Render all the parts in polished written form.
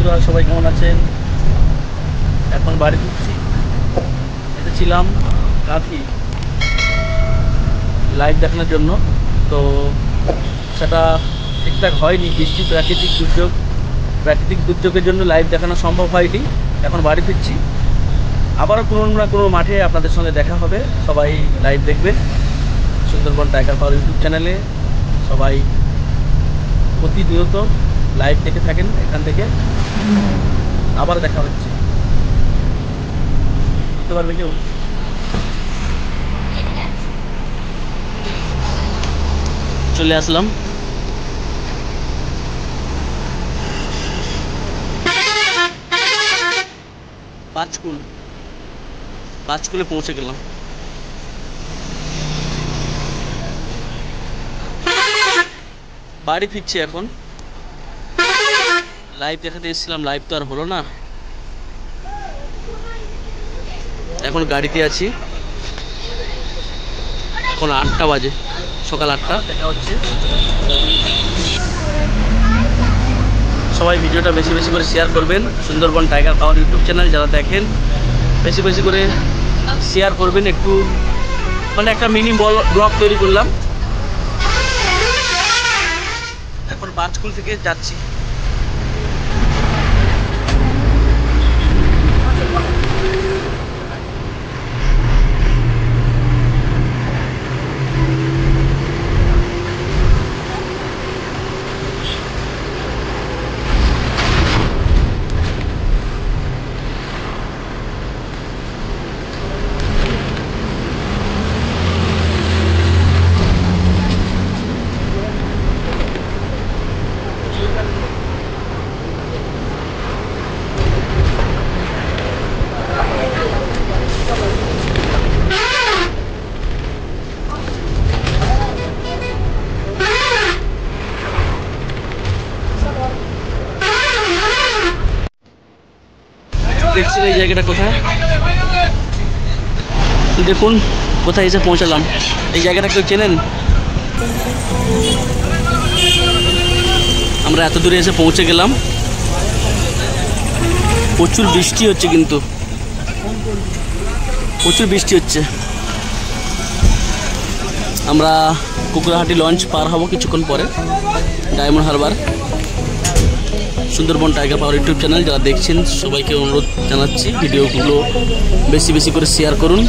বন্ধুরা সবাই কেমন আছেন? এখন বাড়ি ফিরছি। এসেছিলাম কাঁথি লাইভ দেখানোর জন্য, তো সেটা ঠিকঠাক হয়নি। বৃষ্টি প্রাকৃতিক দুর্যোগের জন্য লাইভ দেখানো সম্ভব হয়নি। এখন বাড়ি ফিরছি, আবারও কোনো না কোনো মাঠে আপনাদের সঙ্গে দেখা হবে। সবাই লাইভ দেখবেন সুন্দরবন টাইগার পাওয়ার ইউটিউব চ্যানেলে। সবাই প্রতিনিয়ত লাইভ দেখে থাকেন। এখান থেকে আবার দেখা হচ্ছে, বুঝতে পারবে কেউ? চলে আসলাম। পাঁচকুলে পৌঁছে গেলাম। বাড়ি ফিরছি এখন। লাইভ দেখাতে এসেছিলাম, লাইভ তো আর হলো না। এখন গাড়িতে আছি। এখন 8টা বাজে, সকাল 8টা। দেখা হচ্ছে। সবাই ভিডিওটা বেশি বেশি করে শেয়ার করবেন। Sundarban tiger power YouTube channel যারা দেখেন, বেশি বেশি করে শেয়ার করবেন। একটু মানে একটা মিনি ব্লগ তৈরি করলাম। এখন পাঁচকুল থেকে যাচ্ছি। দেখছেন এই জায়গাটা কোথায়? দেখুন কোথায় এসে পৌঁছালাম। এই জায়গাটা কেউ চেনেন? আমরা এত দূরে এসে পৌঁছে গেলাম। প্রচুর বৃষ্টি হচ্ছে, কিন্তু প্রচুর বৃষ্টি হচ্ছে। আমরা কুকুরাহাটি লঞ্চ পার হব কিছুক্ষণ পরে। Diamond Harbour Sundarban tiger power YouTube channel যারা দেখছেন, সবাইকে অনুরোধ জানাচ্ছি ভিডিওগুলো বেশি বেশি করে শেয়ার করুন।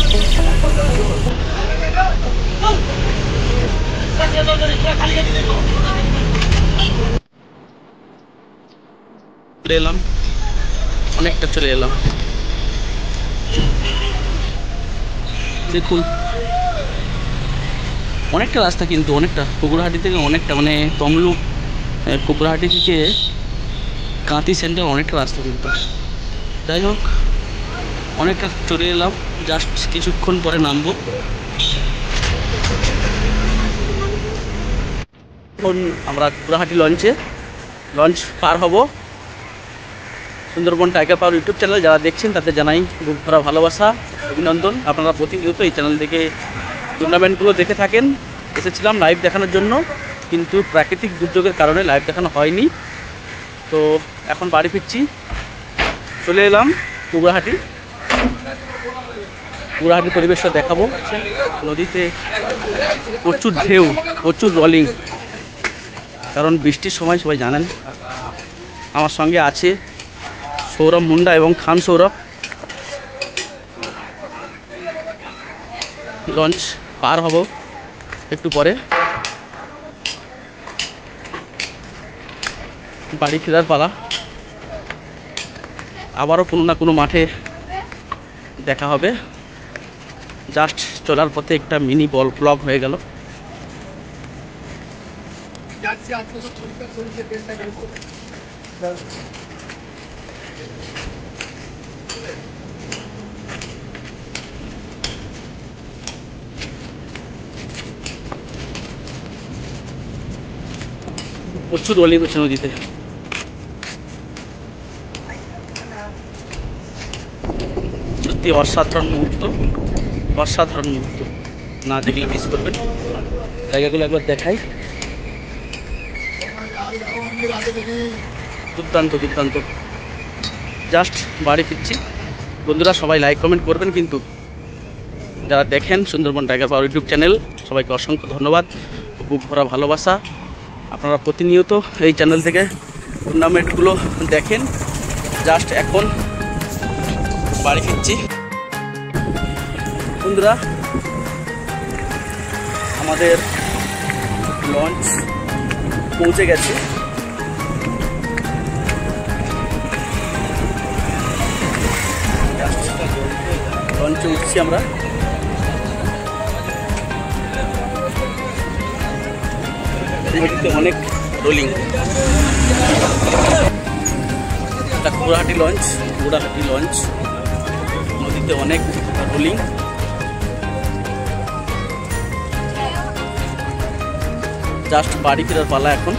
চলে এলাম, অনেকটা চলে এলাম। দেখুন অনেকটা রাস্তা, কিন্তু অনেকটা কুকুরহাটি থেকে অনেকটা, মানে তমলুক কুকুরহাটি থেকে কাঁথি সেন্টার অনেকটা রাস্তা। কিন্তু যাই হোক, অনেকটা চলে এলাম। জাস্ট কিছুক্ষণ পরে নামবো। এখন আমরা কুকুরহাটি লঞ্চ পার হব। Sundarban tiger power YouTube channel যারা দেখছেন তাদের জানাই বুক ভরা ভালোবাসা, অভিনন্দন। আপনারা প্রতিনিয়ত এই চ্যানেল থেকে টুর্নামেন্টগুলো দেখে থাকেন। এসেছিলাম লাইভ দেখানোর জন্য, কিন্তু প্রাকৃতিক দুর্যোগের কারণে লাইভ দেখানো হয়নি। তো এখন বাড়ি ফিরছি। চলে এলাম কুকুরহাটির পরিবেশটা দেখাবো। নদীতে প্রচুর ঢেউ, প্রচুর রলিং, কারণ বৃষ্টির সময় সবাই জানেন। আমার সঙ্গে আছে সৌরভ মুন্ডা এবং খান সৌরভ। লঞ্চ পার হব একটু পরে। বাড়ি ফেরার পালা। আবারও কোনো না কোনো মাঠে দেখা হবে। জাস্ট চলার পথে একটা মিনি ব্লগ হয়ে গেল। প্রচুর রোলিং হচ্ছে নদীতে। সত্যি অসাধারণ মুহূর্ত, অসাধারণ মুহূর্ত। না দেখলে মিস করবেন। জায়গাগুলো একবার দেখাই। দুর্দান্ত দুর্দান্ত। জাস্ট বাড়ি ফিরছি। বন্ধুরা সবাই লাইক কমেন্ট করবেন, কিন্তু যারা দেখেন Sundarban tiger power YouTube channel সবাইকে অসংখ্য ধন্যবাদ, বুক ভরা ভালোবাসা। আপনারা প্রতিনিয়ত এই চ্যানেল থেকে টুর্নামেন্টগুলো দেখেন। জাস্ট এখন বাড়ি ফিরছি। বন্ধুরা আমাদের লঞ্চ পৌঁছে গেছে। লঞ্চে উঠছি আমরা। অনেক রোলিং, এটা কুড়াহাটি লঞ্চ, কুড়াহাটি লঞ্চ। নদীতে অনেক রোলিং। জাস্ট বাড়ি ফেরার পালা এখন।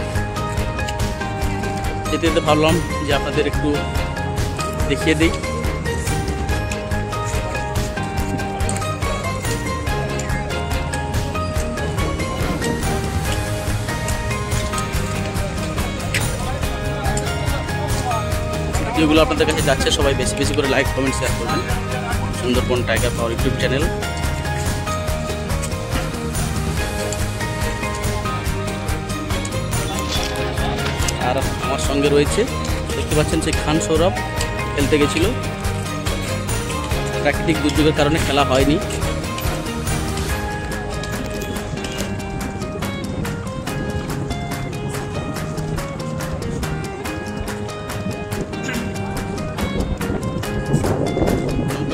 যেতে যেতে ভাবলাম যে আপনাদের একটু দেখিয়ে দিই। ভিডিওগুলো আপনাদের কাছে যাচ্ছে, সবাই বেশি বেশি করে লাইক কমেন্ট শেয়ার করবেন। Sundarban tiger power YouTube channel. আর আমার সঙ্গে রয়েছে, দেখতে পাচ্ছেন সেই খান সৌরভ খেলতে গেছিল। প্রাকৃতিক দুর্যোগের কারণে খেলা হয়নি।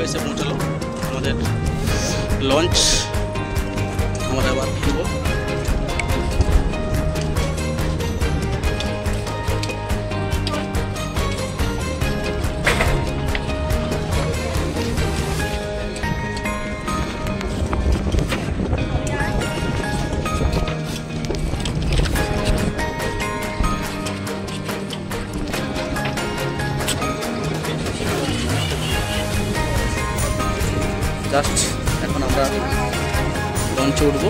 এসে পৌঁছালো আমাদের লঞ্চ। আমরা আবার ফিরব। জাস্ট এখন আমরা লঞ্চে উঠবো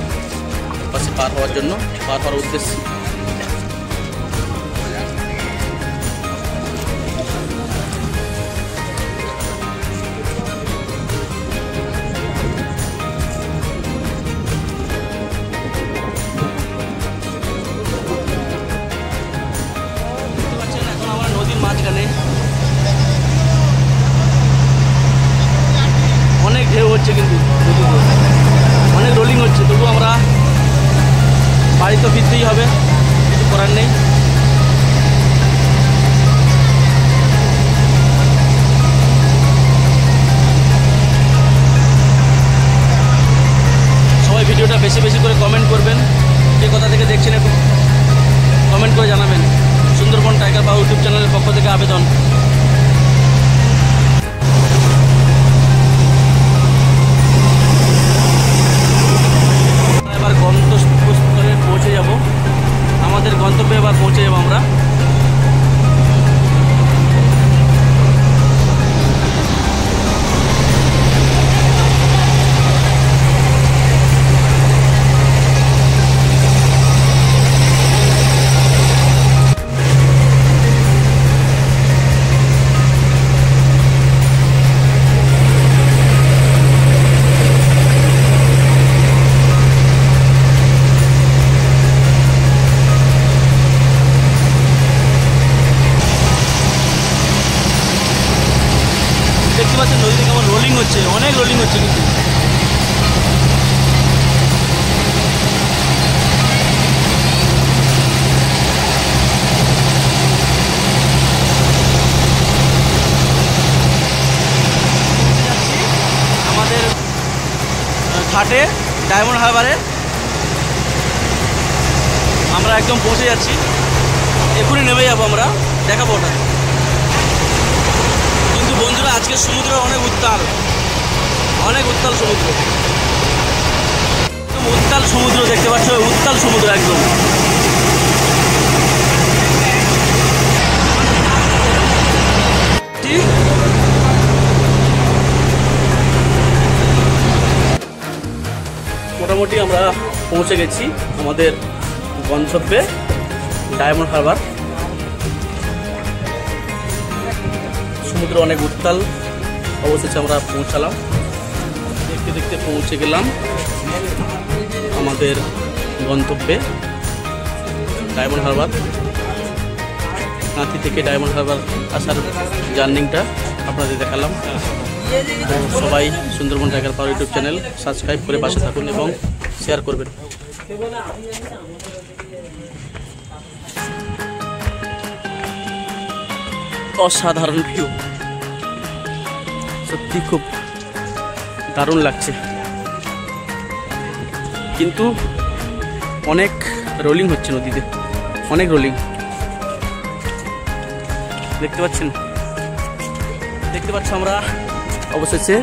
পাশে পার হওয়ার জন্য, পার হওয়ার উদ্দেশ্যে। এখন আমরা নদীর মাঝখানে, অনেক ঢেউ হচ্ছে, কিন্তু অনেক রোলিং হচ্ছে। তবু আমরা বাড়ি তো ফিরতেই হবে, কিছু করার নেই। সবাই ভিডিওটা বেশি বেশি করে কমেন্ট করবেন। কে কোথা থেকে দেখছেন একটু কমেন্ট করে জানাবেন। সুন্দরবন টাইগার পাওয়ার ইউটিউব চ্যানেলের পক্ষ থেকে আবেদন। এবার গন্তব্যস্থলে পৌঁছে যাব। আমাদের গন্তব্যে এবার পৌঁছে যাব আমরা। দেখতে পাচ্ছেন নদীতে কেমন রোলিং হচ্ছে, অনেক রোলিং হচ্ছে। কিন্তু আমাদের ঘাটে ডায়মন্ড হারবারে আমরা একদম পৌঁছে যাচ্ছি। এখনই নেমে যাবো আমরা, দেখাবো ওটা। কিন্তু বন্ধুরা আজকের সমুদ্র অনেক উত্তাল, অনেক উত্তাল সমুদ্র। একদম উত্তাল সমুদ্র দেখতে পাচ্ছ, উত্তাল সমুদ্র একদম। মোটামুটি আমরা পৌঁছে গেছি আমাদের গন্তব্যে, ডায়মন্ড হারবার। সমুদ্র সমুদ্র অনেক উত্তাল। অবশেষে আমরা পৌঁছালাম, দেখতে দেখতে পৌঁছে গেলাম আমাদের গন্তব্যে ডায়মন্ড হারবার। কাঁথি থেকে ডায়মন্ড হারবার আসার জার্নিংটা আপনাদের দেখালাম। তো সবাই Sundarban tiger power YouTube channel subscribe করে পাশে থাকুন এবং শেয়ার করবেন। অসাধারণ ভিউ, সত্যি খুব দারুণ লাগছে, কিন্তু অনেক রোলিং হচ্ছে নদীতে, অনেক রোলিং দেখতে পাচ্ছেন। দেখতে পাচ্ছ আমরা অবশেষে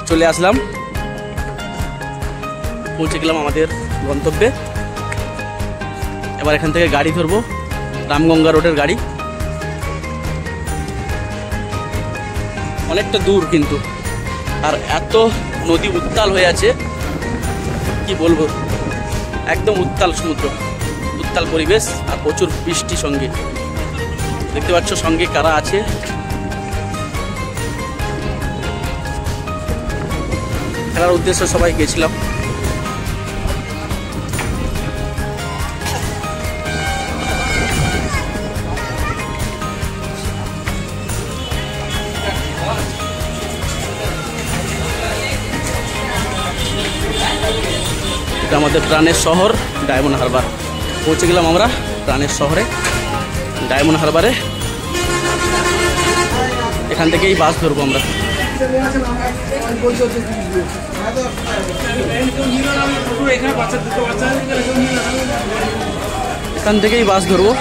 চলে আসলাম, পৌঁছে গেলাম আমাদের গন্তব্যে। এবার এখান থেকে গাড়ি ধরবো, রামগঙ্গা রোডের গাড়ি। অনেকটা দূর কিন্তু, আর এত নদী উত্তাল হয়ে আছে কি বলবো, একদম উত্তাল সমুদ্র, উত্তাল পরিবেশ আর প্রচুর বৃষ্টি সঙ্গে। দেখতে পাচ্ছ সঙ্গে কারা আছে। খেলার উদ্দেশ্যে সবাই গেছিলাম। এটা আমাদের প্রাণের শহর ডায়মন্ড হারবার। পৌঁছে গেলাম আমরা প্রাণের শহরে ডায়মন্ড হারবারে। এখান থেকেই বাস ধরবো আমরা। এখান থেকেই বাস ধরবো।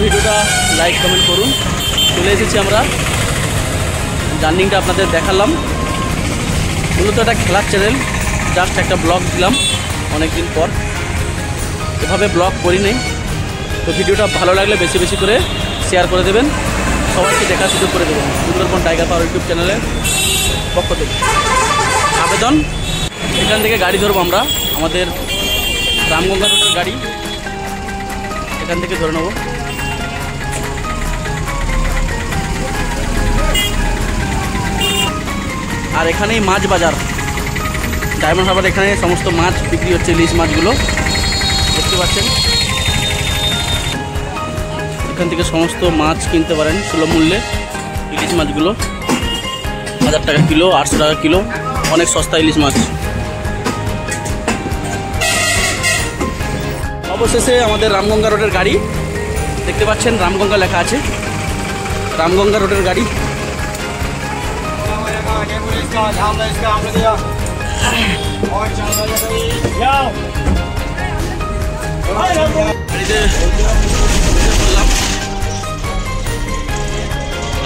ভিডিওটা লাইক কমেন্ট করুন। চলে এসেছি আমরা, জার্নিংটা আপনাদের দেখালাম। মূলত একটা খেলার চ্যানেল, জাস্ট একটা ব্লগ দিলাম অনেক দিন পর, এভাবে ব্লগ করি নেই। তো ভিডিওটা ভালো লাগলে বেশি বেশি করে শেয়ার করে দেবেন, সবাইকে দেখার সুযোগ করে দেবেন। সুন্দরবন টাইগার পাওয়ার ইউটিউব চ্যানেলের পক্ষ থেকে আবেদন। এখান থেকে গাড়ি ধরবো আমরা, আমাদের রামগঙ্গা রোডের গাড়ি এখান থেকে ধরে নেবো। আর এখানেই মাছ বাজার, ডায়মন্ড হারবার। এখানে সমস্ত মাছ বিক্রি হচ্ছে, ইলিশ মাছগুলো দেখতে পাচ্ছেন। এখান থেকে সমস্ত মাছ কিনতে পারেন সুলভ মূল্যে। ইলিশ মাছগুলো 1000 টাকা কিলো, 800 টাকা কিলো, অনেক সস্তা ইলিশ মাছ। অবশেষে আমাদের রামগঙ্গা রোডের গাড়ি দেখতে পাচ্ছেন, রামগঙ্গা লেখা আছে, রামগঙ্গা রোডের গাড়ি।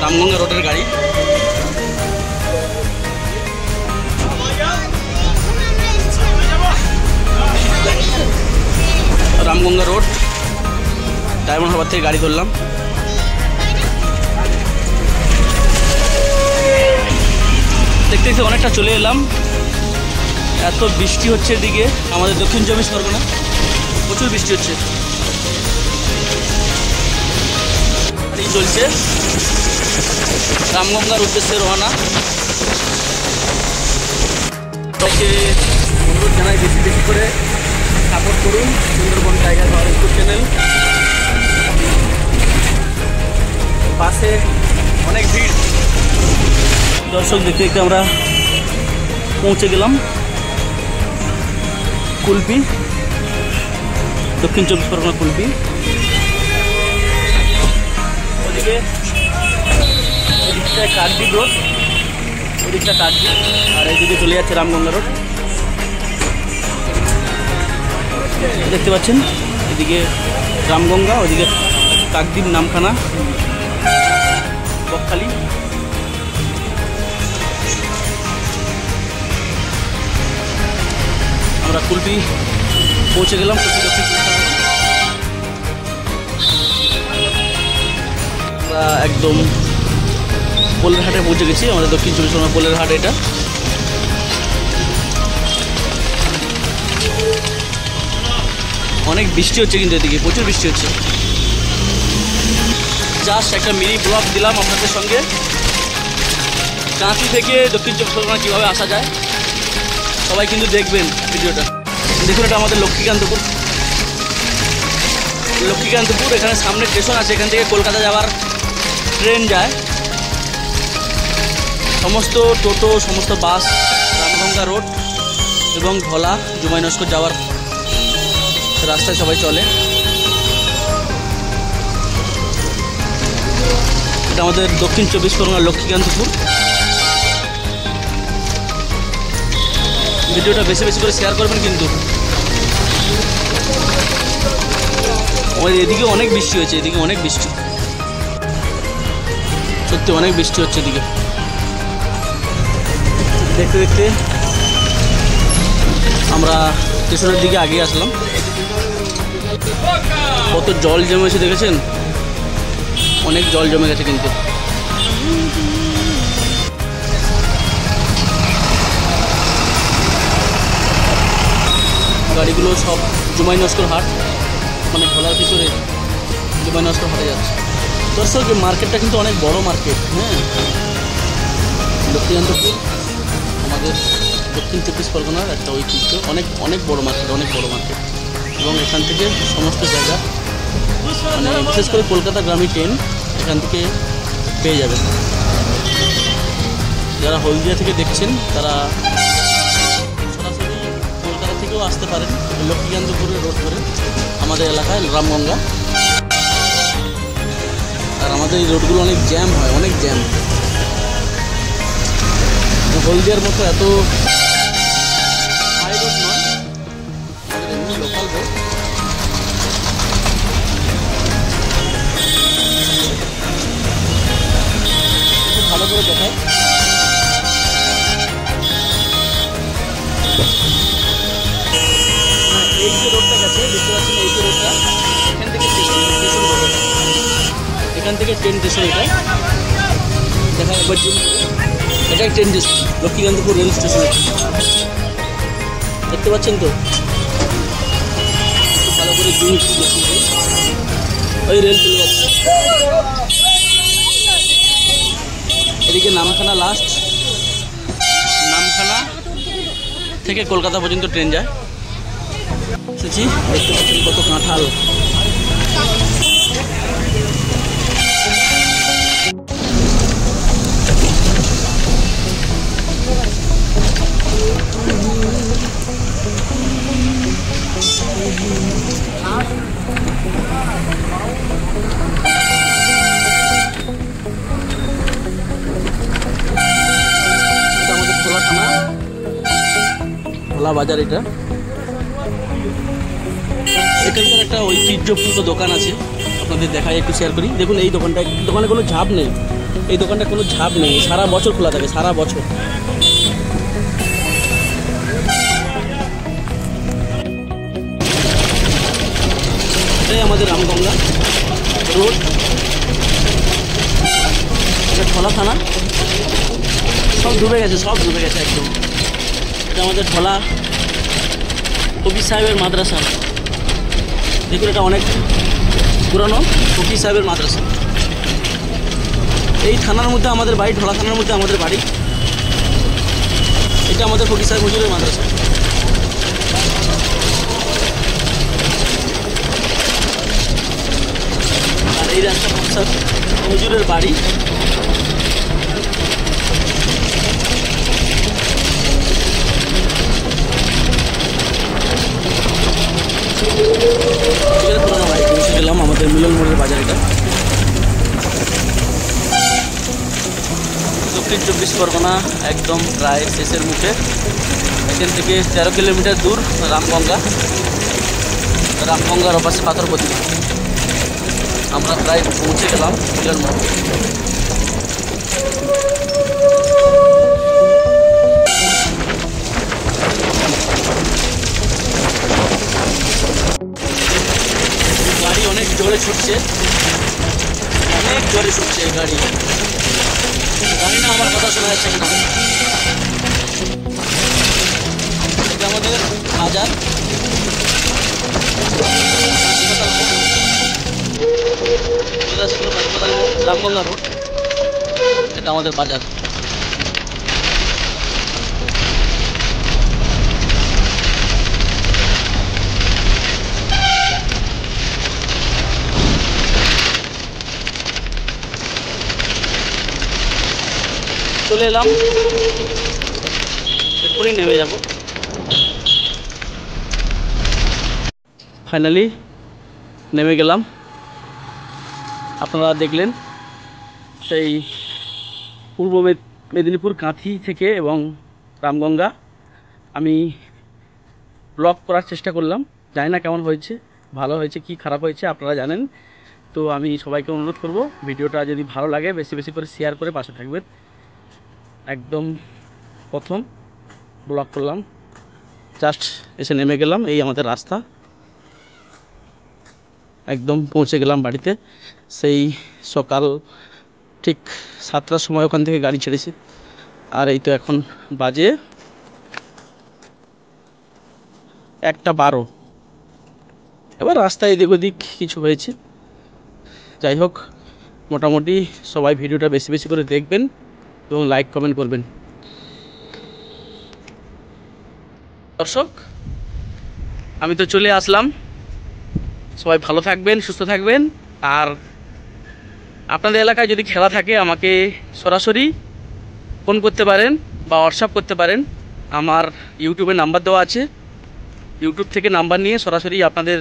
রামগঙ্গা রোডের গাড়ি। রামগঙ্গা রোড ডায়মন্ড হারবার থেকে গাড়ি ধরলাম। দেখতে দেখতে অনেকটা চলে এলাম। এত বৃষ্টি হচ্ছে এদিকে আমাদের দক্ষিণ চব্বিশ পরগনা, প্রচুর বৃষ্টি হচ্ছে। গাড়ি চলছে, রামগঙ্গার উদ্দেশ্যে রওনা। সবাইকে অনুরোধ জানাই বেশি বেশি করে সাপোর্ট করুন Sundarban tiger power YouTube channel. পাশে অনেক ভিড়। দর্শক দেখতে দেখতে আমরা পৌঁছে গেলাম কুলপি, দক্ষিণ চব্বিশ পরগনা কুলপি। ওদিকে এদিকটায় কাকদ্বীপ রোড, ওদিকটা কাকদ্বীপ, আর এইদিকে চলে যাচ্ছে রামগঙ্গা রোড। দেখতে পাচ্ছেন, এদিকে রামগঙ্গা, ওদিকে কাকদ্বীপ, নামখানা, বকখালি। আমরা কুলপি পৌঁছে গেলাম। আমরা একদম পোলের হাটে পৌঁছে গেছি। আমাদের দক্ষিণ চব্বিশ পরগনা পোলের হাট এটা। অনেক বৃষ্টি হচ্ছে কিন্তু এদিকে, প্রচুর বৃষ্টি হচ্ছে। জাস্ট একটা মিনি ব্লগ দিলাম আপনাদের সঙ্গে, কাঁথি থেকে দক্ষিণ চব্বিশ পরগনা কীভাবে আসা যায়। সবাই কিন্তু দেখবেন ভিডিওটা। দেখুন, এটা আমাদের লক্ষ্মীকান্তপুর। এখানে সামনে স্টেশন আছে, এখান থেকে কলকাতা যাওয়ার ট্রেন যায়। সমস্ত টোটো, সমস্ত বাস রামগঙ্গা রোড এবং ধলা জুমাই নস্কর যাওয়ার রাস্তায় সবাই চলে। এটা আমাদের দক্ষিণ চব্বিশ পরগনার লক্ষ্মীকান্তপুর। ভিডিওটা বেশি বেশি করে শেয়ার করবেন কিন্তু। এদিকে অনেক বৃষ্টি হয়েছে, এদিকে অনেক বৃষ্টি, সত্যি অনেক বৃষ্টি হচ্ছে এদিকে। দেখতে দেখতে আমরা স্টেশনের দিকে আগিয়ে আসলাম। কত জল জমেছে দেখেছেন, অনেক জল জমে গেছে কিন্তু। গাড়িগুলো সব জুমাই নস্কর হাট, মানে ধলার ভিতরে জুমাই নস্কর হাটে যাচ্ছে। দর্শক, মার্কেটটা কিন্তু অনেক বড় মার্কেট। হ্যাঁ, লক্ষ্মীকান্তপুর আমাদের দক্ষিণ চব্বিশ পরগনার একটা ঐতিহ্য। অনেক বড় মার্কেট, অনেক বড় মার্কেট। এবং এখান থেকে সমস্ত জায়গা, মানে বিশেষ করে কলকাতা গ্রামীণ ট্রেন এখান থেকে পেয়ে যাবেন। যারা হলদিয়া থেকে দেখছেন তারা সরাসরি কলকাতা থেকেও আসতে পারেন লক্ষ্মীকান্তপুরের রোড ধরে আমাদের এলাকায় রামগঙ্গা। আর আমাদের এই রোডগুলো অনেক জ্যাম হয়, অনেক জ্যাম। হলদিয়ার মতো এত হাই রোড নয়, এমনি লোকাল রোড। ভালো করে দেখায়। এই যে রোডটা গেছে, দেখতে পাচ্ছেন, এই যে রোডটা, এখান থেকে স্টেশন রোড, এখান থেকে ট্রেন স্টেশন। এটা দেখা একবার, এটাই train station, Lakshmikantapur rail station. দেখতে পাচ্ছেন তো, ভালো করে জুম ওই রেল চলে যাচ্ছে। এদিকে নামখানা লাস্ট, নামখানা থেকে কলকাতা পর্যন্ত ট্রেন যায়। এসেছি, দেখতে পাচ্ছেন কত কাঁঠাল। বাজার এটা, এখানকার একটা ঐতিহ্যপূর্ণ দোকান আছে, আপনাদের দেখাই, একটু শেয়ার করি। দেখুন, এই দোকানে কোনো ঝাঁপ নেই, এই দোকানটা কোনো ঝাঁপ নেই, সারা বছর খোলা থাকে, সারা বছর। এটাই আমাদের রামগঙ্গা রোড, এটা ধলা থানা। সব ডুবে গেছে, সব ডুবে গেছে একদম। এটা আমাদের ধলা ফকির সাহেবের মাদ্রাসা। দেখুন, এটা অনেক পুরানো ফকির সাহেবের মাদ্রাসা। এই থানার মধ্যে আমাদের বাড়ি, ধলা থানার মধ্যে আমাদের বাড়ি। এটা আমাদের ফকির সাহেব হুজুরের মাদ্রাসা। আর এই রাস্তা ফকির সাহেব হুজুরের বাড়ি। গেলাম আমাদের মিলন মোড়ের বাজার। এটা দক্ষিণ চব্বিশ পরগনা একদম প্রায় শেষের মুখে। এখান থেকে 13 কিলোমিটার দূর রামগঙ্গা। রামগঙ্গার ওপাশে পাথর প্রতিমা। আমরা প্রায় পৌঁছে গেলাম মিলন মন্দির। গাড়ি অনেক জোরে ছুটছে, অনেক জোরে ছুটছে গাড়ি। জানি না আমার কথা শোনা যাচ্ছে কিনা। এটা আমাদের বাজার, রামগঙ্গা রোড। এটা আমাদের বাজার। চলে এলাম, এরপরেই নেমে যাব। ফাইনালি নেমে গেলাম। আপনারা দেখলেন সেই পূর্ব মেদিনীপুর কাঁথি থেকে এবং রামগঙ্গা আমি ব্লগ করার চেষ্টা করলাম। জানি না কেমন হয়েছে, ভালো হয়েছে কি খারাপ হয়েছে আপনারা জানেন। তো আমি সবাইকে অনুরোধ করব, ভিডিওটা যদি ভালো লাগে বেশি বেশি করে শেয়ার করে পাশে থাকবেন। একদম প্রথম ব্লগ করলাম, জাস্ট এসে নেমে গেলাম। এই আমাদের রাস্তা, একদম পৌঁছে গেলাম বাড়িতে। সেই সকাল ঠিক 7টার সময় ওখান থেকে গাড়ি ছেড়েছি। আর এই তো এখন বাজে 1:12। এবার রাস্তায় এদিক ওদিক কিছু হয়েছে, যাই হোক মোটামুটি সবাই ভিডিওটা বেশি বেশি করে দেখবেন এবং লাইক কমেন্ট করবেন। দর্শক আমি তো চলে আসলাম, সবাই ভালো থাকবেন, সুস্থ থাকবেন। আর আপনাদের এলাকায় যদি খেলা থাকে আমাকে সরাসরি ফোন করতে পারেন বা হোয়াটসঅ্যাপ করতে পারেন। আমার ইউটিউবে নাম্বার দেওয়া আছে, ইউটিউব থেকে নাম্বার নিয়ে সরাসরি আপনাদের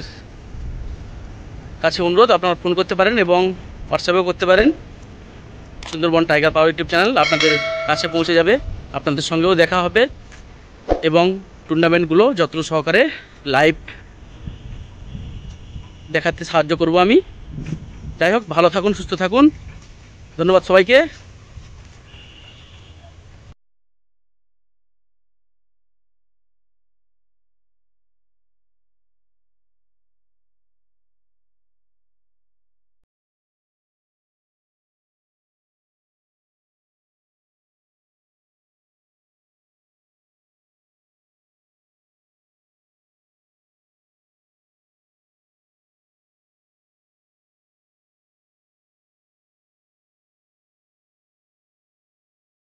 কাছে অনুরোধ, আপনারা ফোন করতে পারেন এবং হোয়াটসঅ্যাপেও করতে পারেন। Sundarban tiger power YouTube channel আপনাদের কাছে পৌঁছে যাবে, আপনাদের সঙ্গেও দেখা হবে এবং টুর্নামেন্টগুলো যত্ন সহকারে লাইভ দেখাতে সাহায্য করব আমি। যাই হোক ভালো থাকুন, সুস্থ থাকুন, ধন্যবাদ সবাইকে।